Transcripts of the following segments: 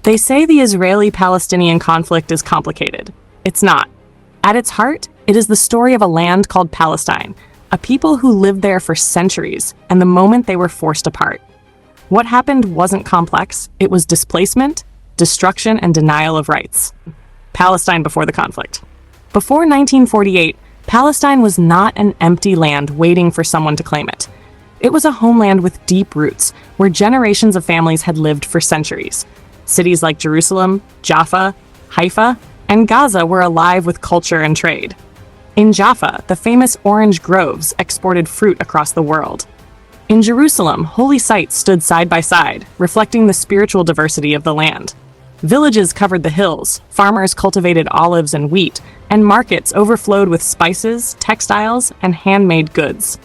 They say the Israeli-Palestinian conflict is complicated. It's not. At its heart, it is the story of a land called Palestine, a people who lived there for centuries, and the moment they were forced apart. What happened wasn't complex. It was displacement, destruction, and denial of rights. Palestine before the conflict. Before 1948, Palestine was not an empty land waiting for someone to claim it. It was a homeland with deep roots, where generations of families had lived for centuries. Cities like Jerusalem, Jaffa, Haifa, and Gaza were alive with culture and trade. In Jaffa, the famous orange groves exported fruit across the world. In Jerusalem, holy sites stood side by side, reflecting the spiritual diversity of the land. Villages covered the hills, farmers cultivated olives and wheat, and markets overflowed with spices, textiles, and handmade goods.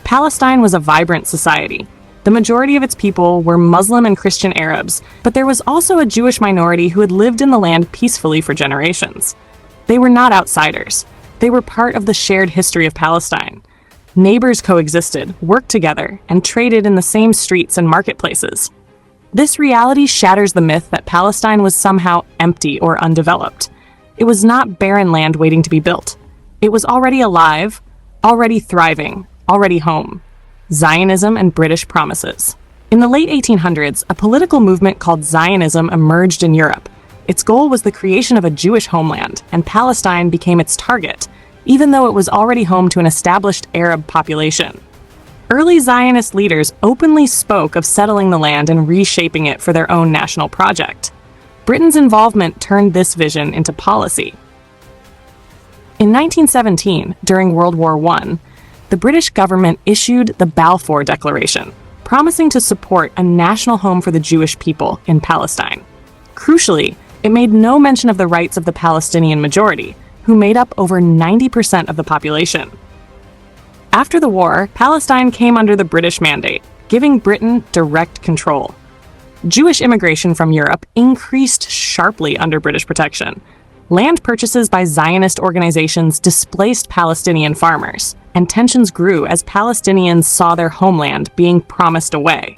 Palestine was a vibrant society. The majority of its people were Muslim and Christian Arabs, but there was also a Jewish minority who had lived in the land peacefully for generations. They were not outsiders. They were part of the shared history of Palestine. Neighbors coexisted, worked together, and traded in the same streets and marketplaces. This reality shatters the myth that Palestine was somehow empty or undeveloped. It was not barren land waiting to be built. It was already alive, already thriving, already home. Zionism and British promises. In the late 1800s, a political movement called Zionism emerged in Europe. Its goal was the creation of a Jewish homeland, and Palestine became its target, even though it was already home to an established Arab population. Early Zionist leaders openly spoke of settling the land and reshaping it for their own national project. Britain's involvement turned this vision into policy. In 1917, during World War I, the British government issued the Balfour Declaration, promising to support a national home for the Jewish people in Palestine. Crucially, it made no mention of the rights of the Palestinian majority, who made up over 90% of the population. After the war, Palestine came under the British mandate, giving Britain direct control. Jewish immigration from Europe increased sharply under British protection. Land purchases by Zionist organizations displaced Palestinian farmers, and tensions grew as Palestinians saw their homeland being promised away.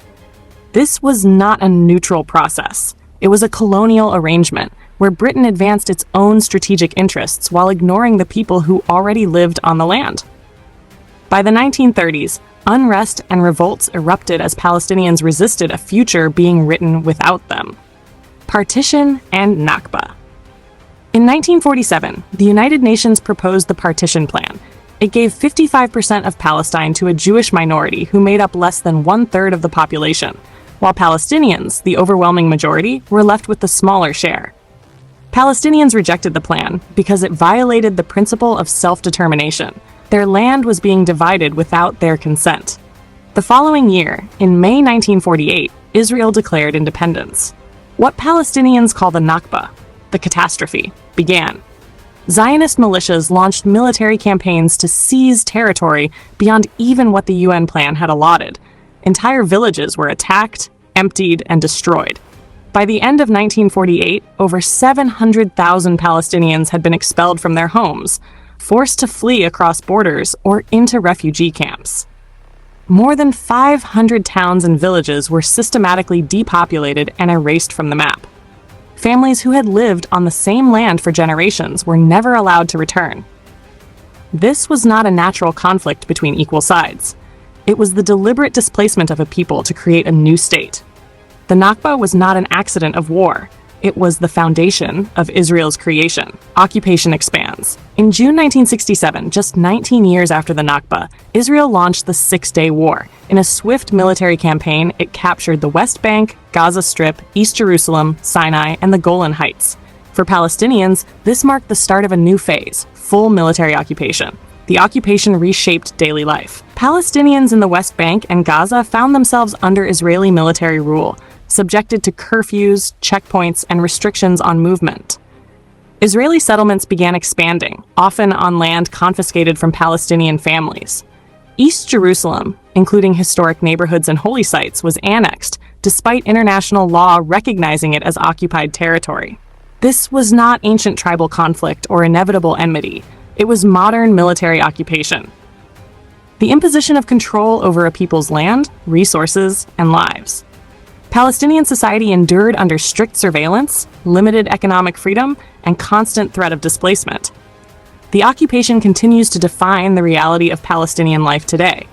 This was not a neutral process. It was a colonial arrangement, where Britain advanced its own strategic interests while ignoring the people who already lived on the land. By the 1930s, unrest and revolts erupted as Palestinians resisted a future being written without them. Partition and Nakba. In 1947, the United Nations proposed the Partition Plan. It gave 55% of Palestine to a Jewish minority who made up less than one-third of the population, while Palestinians, the overwhelming majority, were left with the smaller share. Palestinians rejected the plan because it violated the principle of self-determination. Their land was being divided without their consent. The following year, in May 1948, Israel declared independence. What Palestinians call the Nakba, the catastrophe, began. Zionist militias launched military campaigns to seize territory beyond even what the UN plan had allotted. Entire villages were attacked, emptied, and destroyed. By the end of 1948, over 700,000 Palestinians had been expelled from their homes, forced to flee across borders or into refugee camps. More than 500 towns and villages were systematically depopulated and erased from the map. Families who had lived on the same land for generations were never allowed to return. This was not a natural conflict between equal sides. It was the deliberate displacement of a people to create a new state. The Nakba was not an accident of war. It was the foundation of Israel's creation. Occupation expands. In June 1967, just 19 years after the Nakba, Israel launched the Six-Day War. In a swift military campaign, it captured the West Bank, Gaza Strip, East Jerusalem, Sinai, and the Golan Heights. For Palestinians, this marked the start of a new phase, full military occupation. The occupation reshaped daily life. Palestinians in the West Bank and Gaza found themselves under Israeli military rule, subjected to curfews, checkpoints, and restrictions on movement. Israeli settlements began expanding, often on land confiscated from Palestinian families. East Jerusalem, including historic neighborhoods and holy sites, was annexed, despite international law recognizing it as occupied territory. This was not ancient tribal conflict or inevitable enmity. It was modern military occupation. The imposition of control over a people's land, resources, and lives. Palestinian society endured under strict surveillance, limited economic freedom, and constant threat of displacement. The occupation continues to define the reality of Palestinian life today.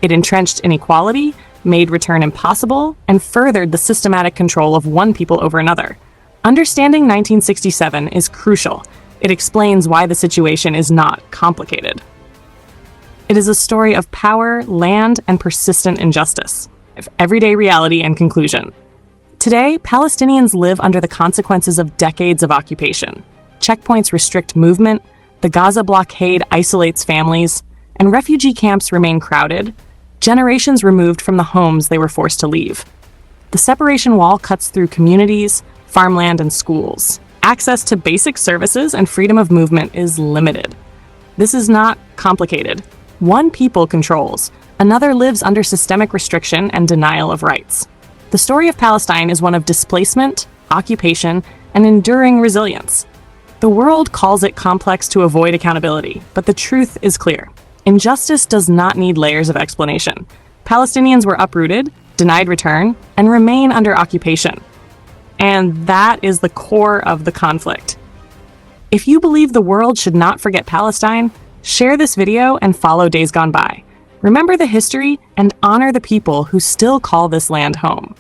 It entrenched inequality, made return impossible, and furthered the systematic control of one people over another. Understanding 1967 is crucial. It explains why the situation is not complicated. It is a story of power, land, and persistent injustice, of everyday reality and conclusion. Today, Palestinians live under the consequences of decades of occupation. Checkpoints restrict movement, the Gaza blockade isolates families, and refugee camps remain crowded, generations removed from the homes they were forced to leave. The separation wall cuts through communities, farmland, and schools. Access to basic services and freedom of movement is limited. This is not complicated. One people controls, another lives under systemic restriction and denial of rights. The story of Palestine is one of displacement, occupation, and enduring resilience. The world calls it complex to avoid accountability, but the truth is clear. Injustice does not need layers of explanation. Palestinians were uprooted, denied return, and remain under occupation. And that is the core of the conflict. If you believe the world should not forget Palestine, share this video and follow Days Gone By. Remember the history and honor the people who still call this land home.